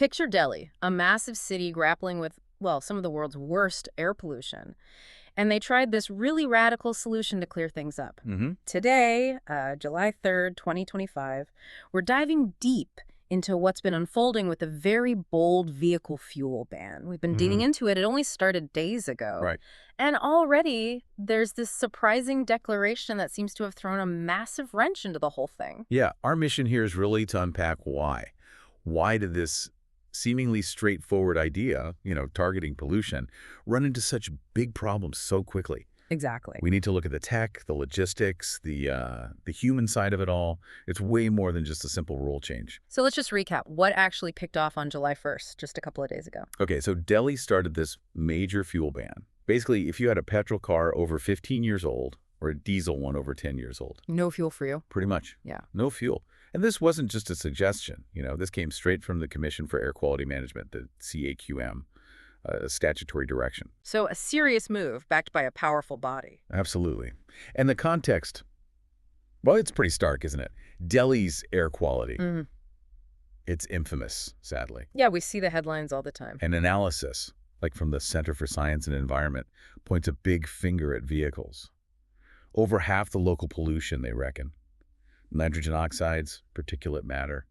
Picture Delhi, a massive city grappling with, well, some of the world's worst air pollution. And they tried this really radical solution to clear things up. Today, July 3rd, 2025, we're diving deep into what's been unfolding with a very bold vehicle fuel ban. We've been digging into it. It only started days ago. Right. And already there's this surprising declaration that seems to have thrown a massive wrench into the whole thing. Yeah, our mission here is really to unpack why. Why did this seemingly straightforward idea, targeting pollution, run into such big problems so quickly? Exactly. We need to look at the tech, the logistics, the human side of it all. It's way more than just a simple rule change. So let's just recap what actually kicked off on July 1st, just a couple of days ago. Okay, so Delhi started this major fuel ban. Basically, if you had a petrol car over 15 years old or a diesel one over 10 years old. No fuel for you. Pretty much. Yeah. No fuel. And this wasn't just a suggestion. This came straight from the Commission for Air Quality Management, the CAQM, statutory direction. So a serious move backed by a powerful body. Absolutely. And the context, well, it's pretty stark, isn't it? Delhi's air quality. It's infamous, sadly. Yeah, we see the headlines all the time. An analysis, like from the Center for Science and Environment, points a big finger at vehicles. Over half the local pollution, they reckon. Nitrogen oxides, particulate matter,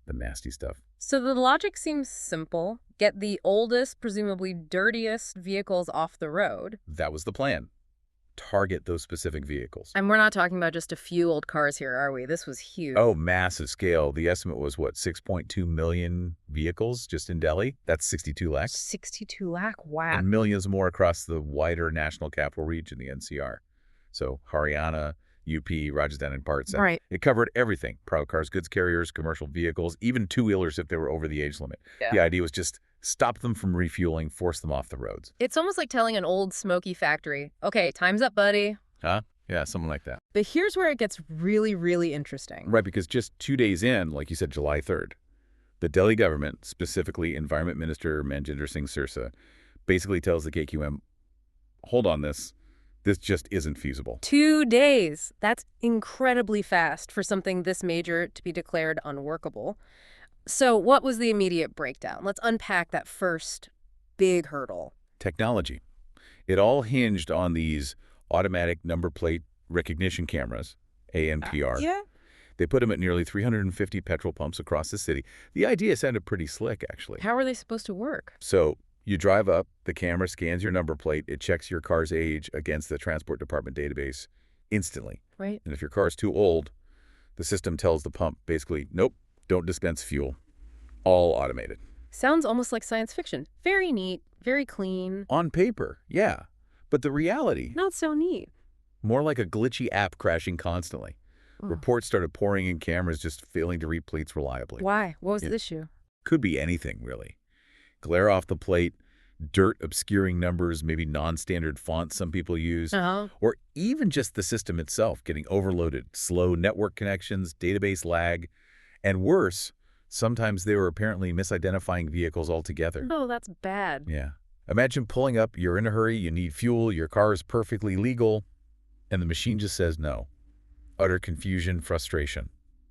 the nasty stuff. So the logic seems simple. Get the oldest, presumably dirtiest vehicles off the road. That was the plan. Target those specific vehicles. And we're not talking about just a few old cars here, are we? This was huge. Oh, massive scale. The estimate was, 6.2 million vehicles just in Delhi? That's 62 lakhs. 62 lakh? Wow. And millions more across the wider national capital region, the NCR. So Haryana, UP, Rajasthan, and parts. Right. It covered everything. Private cars, goods carriers, commercial vehicles, even two-wheelers if they were over the age limit. Yeah. The idea was just stop them from refueling, force them off the roads. It's almost like telling an old smoky factory, okay, time's up, buddy. Huh? Yeah, something like that. But here's where it gets really, really interesting. Right, because just 2 days in, like you said, July 3rd, the Delhi government, specifically Environment Minister Manjinder Singh Sirsa, basically tells the KQM, hold on this just isn't feasible. 2 days. That's incredibly fast for something this major to be declared unworkable. So what was the immediate breakdown? Let's unpack that first big hurdle. Technology. It all hinged on these automatic number plate recognition cameras, ANPR. Yeah. They put them at nearly 350 petrol pumps across the city. The idea sounded pretty slick, actually. How are they supposed to work? So you drive up, the camera scans your number plate, it checks your car's age against the Transport Department database instantly. Right. And if your car is too old, the system tells the pump basically, nope, don't dispense fuel. All automated. Sounds almost like science fiction. Very neat, very clean. On paper, yeah. But the reality, Not so neat. more like a glitchy app crashing constantly. Reports started pouring in, cameras just failing to read plates reliably. Why? What was the issue? Could be anything, really. Glare off the plate, dirt obscuring numbers, maybe non-standard fonts some people use, or even just the system itself getting overloaded, slow network connections, database lag, and worse, sometimes they were apparently misidentifying vehicles altogether. Oh, that's bad. Yeah. Imagine pulling up, you're in a hurry, you need fuel, your car is perfectly legal, and the machine just says no. Utter confusion, frustration,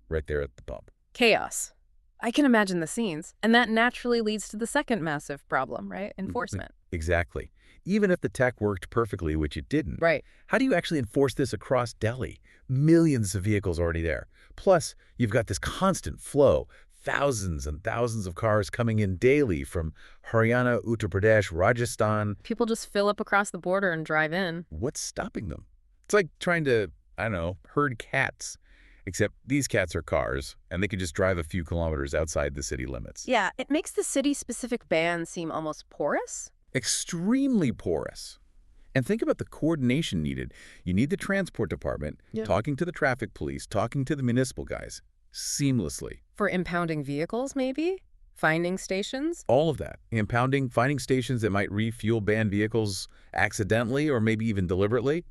right there at the pump. Chaos. I can imagine the scenes. And that naturally leads to the second massive problem, right? Enforcement. Exactly. Even if the tech worked perfectly, which it didn't. Right. How do you actually enforce this across Delhi? Millions of vehicles already there. Plus, you've got this constant flow. Thousands and thousands of cars coming in daily from Haryana, Uttar Pradesh, Rajasthan. People just fill up across the border and drive in. What's stopping them? It's like trying to, herd cats. Except these cats are cars, and they could just drive a few kilometers outside the city limits. Yeah, it makes the city-specific ban seem almost porous. Extremely porous. And think about the coordination needed. You need the transport department talking to the traffic police, talking to the municipal guys seamlessly. For impounding vehicles, maybe? Finding stations? All of that. Impounding, finding stations that might refuel banned vehicles accidentally or maybe even deliberately.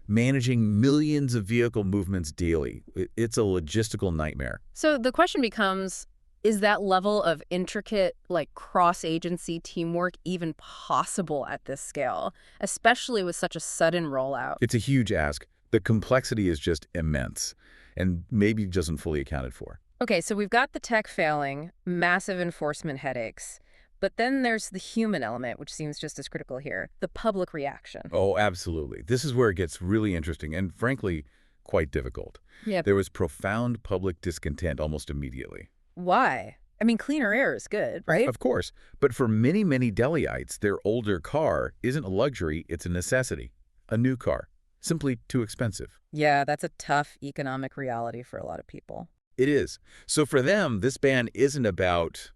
Managing millions of vehicle movements daily. It's a logistical nightmare. So the question becomes, is that level of intricate, cross-agency teamwork even possible at this scale, especially with such a sudden rollout? It's a huge ask. The complexity is just immense and maybe doesn't fully accounted for. Okay, so we've got the tech failing, massive enforcement headaches, but then there's the human element, which seems just as critical here, the public reaction. Oh, absolutely. This is where it gets really interesting and, frankly, quite difficult. Yep. There was profound public discontent almost immediately. Why? I mean, cleaner air is good, right? Of course, but for many, many Delhiites, their older car isn't a luxury, it's a necessity. A new car. Simply too expensive. Yeah, that's a tough economic reality for a lot of people. It is. So for them, this ban isn't about,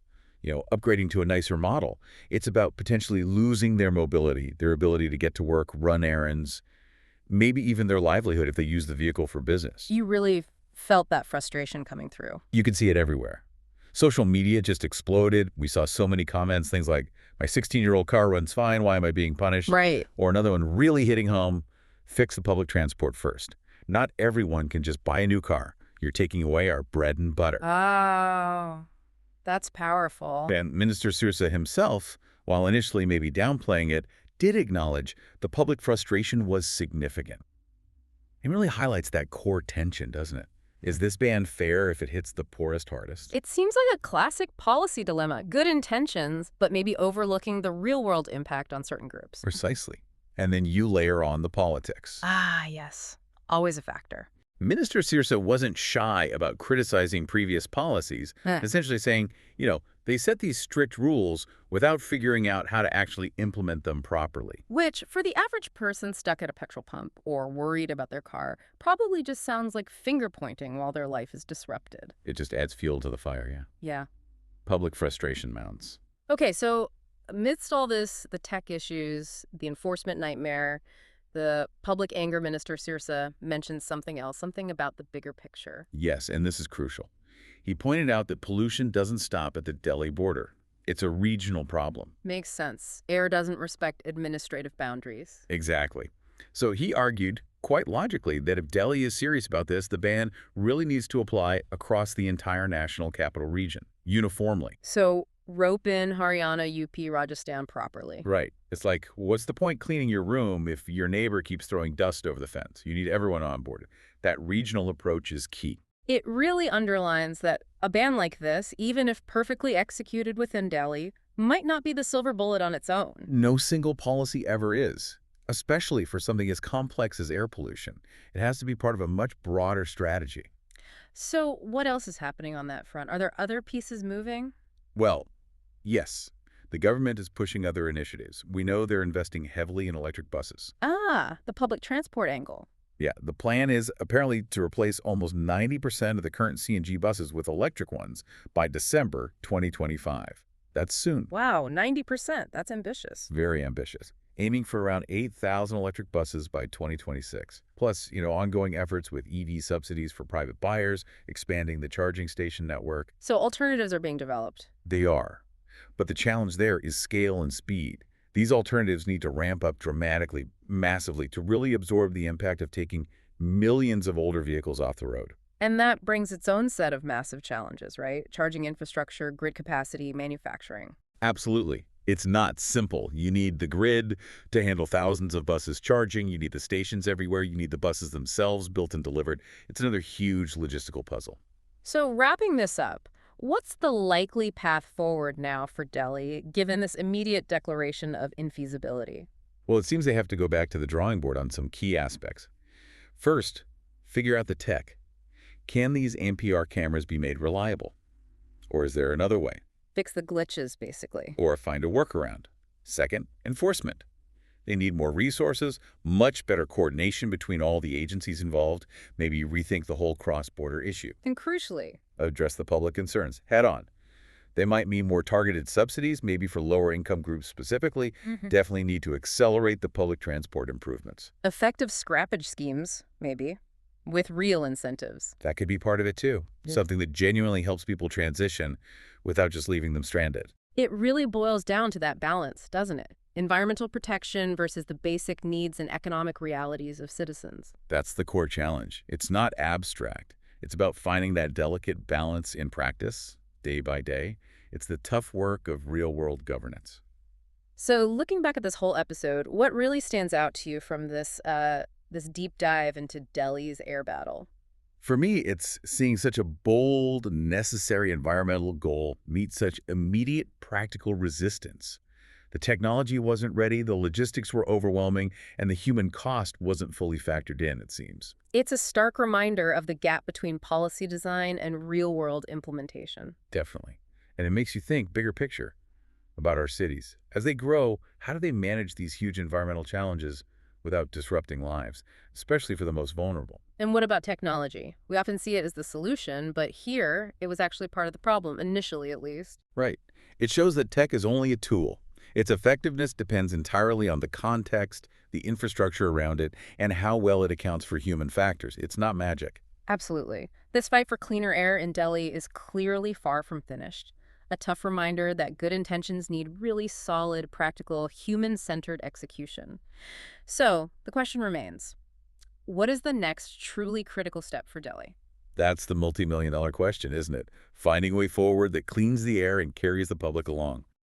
upgrading to a nicer model. It's about potentially losing their mobility, their ability to get to work, run errands, maybe even their livelihood if they use the vehicle for business. You really felt that frustration coming through. You can see it everywhere. Social media just exploded. We saw so many comments, things like, my 16-year-old car runs fine, why am I being punished? Right. Or another one really hitting home, fix the public transport first. Not everyone can just buy a new car. You're taking away our bread and butter. Oh, that's powerful. And Minister Sirsa himself, while initially maybe downplaying it, did acknowledge the public frustration was significant. It really highlights that core tension, doesn't it? Is this ban fair if it hits the poorest hardest? It seems like a classic policy dilemma. Good intentions, but maybe overlooking the real-world impact on certain groups. Precisely. And then you layer on the politics. Ah, yes. Always a factor. Minister Sirsa wasn't shy about criticizing previous policies, essentially saying, they set these strict rules without figuring out how to actually implement them properly. Which, for the average person stuck at a petrol pump or worried about their car, probably just sounds like finger-pointing while their life is disrupted. It just adds fuel to the fire, yeah. Yeah. Public frustration mounts. Okay, so amidst all this, the tech issues, the enforcement nightmare, the public anger, Minister Sirsa mentioned something else, something about the bigger picture. Yes, and this is crucial. He pointed out that pollution doesn't stop at the Delhi border. It's a regional problem. Makes sense. Air doesn't respect administrative boundaries. Exactly. So he argued, quite logically, that if Delhi is serious about this, the ban really needs to apply across the entire national capital region, uniformly. So rope in Haryana, UP, Rajasthan properly. Right. It's like, what's the point cleaning your room if your neighbor keeps throwing dust over the fence? You need everyone on board. That regional approach is key. It really underlines that a ban like this, even if perfectly executed within Delhi, might not be the silver bullet on its own. No single policy ever is, especially for something as complex as air pollution. It has to be part of a much broader strategy. So what else is happening on that front? Are there other pieces moving? Well, yes. The government is pushing other initiatives. We know they're investing heavily in electric buses. Ah, the public transport angle. Yeah, the plan is apparently to replace almost 90% of the current CNG buses with electric ones by December 2025. That's soon. Wow, 90%. That's ambitious. Very ambitious. Aiming for around 8,000 electric buses by 2026. Plus, ongoing efforts with EV subsidies for private buyers, expanding the charging station network. So alternatives are being developed. They are. But the challenge there is scale and speed. These alternatives need to ramp up dramatically, massively, to really absorb the impact of taking millions of older vehicles off the road. And that brings its own set of massive challenges, right? Charging infrastructure, grid capacity, manufacturing. Absolutely. It's not simple. You need the grid to handle thousands of buses charging. You need the stations everywhere. You need the buses themselves built and delivered. It's another huge logistical puzzle. So wrapping this up, what's the likely path forward now for Delhi, given this immediate declaration of infeasibility? Well, it seems they have to go back to the drawing board on some key aspects. First, figure out the tech. Can these ANPR cameras be made reliable? Or is there another way? Fix the glitches, basically. Or find a workaround. Second, enforcement. They need more resources, much better coordination between all the agencies involved, maybe rethink the whole cross-border issue. And crucially, address the public concerns head on. They might mean more targeted subsidies, maybe for lower income groups specifically. Definitely need to accelerate the public transport improvements. Effective scrappage schemes, maybe, with real incentives. That could be part of it too. Yeah. Something that genuinely helps people transition without just leaving them stranded. It really boils down to that balance, doesn't it? Environmental protection versus the basic needs and economic realities of citizens. That's the core challenge. It's not abstract. It's about finding that delicate balance in practice, day by day. It's the tough work of real-world governance. So looking back at this whole episode, what really stands out to you from this deep dive into Delhi's air battle? For me, it's seeing such a bold, necessary environmental goal meet such immediate practical resistance. The technology wasn't ready, the logistics were overwhelming, and the human cost wasn't fully factored in, it seems. It's a stark reminder of the gap between policy design and real-world implementation. Definitely. And it makes you think bigger picture about our cities. As they grow, how do they manage these huge environmental challenges without disrupting lives, especially for the most vulnerable? And what about technology? We often see it as the solution, but here, it was actually part of the problem, initially at least. Right. It shows that tech is only a tool. Its effectiveness depends entirely on the context, the infrastructure around it, and how well it accounts for human factors. It's not magic. Absolutely. This fight for cleaner air in Delhi is clearly far from finished. A tough reminder that good intentions need really solid, practical, human-centered execution. So, the question remains, what is the next truly critical step for Delhi? That's the multi-million-dollar question, isn't it? Finding a way forward that cleans the air and carries the public along.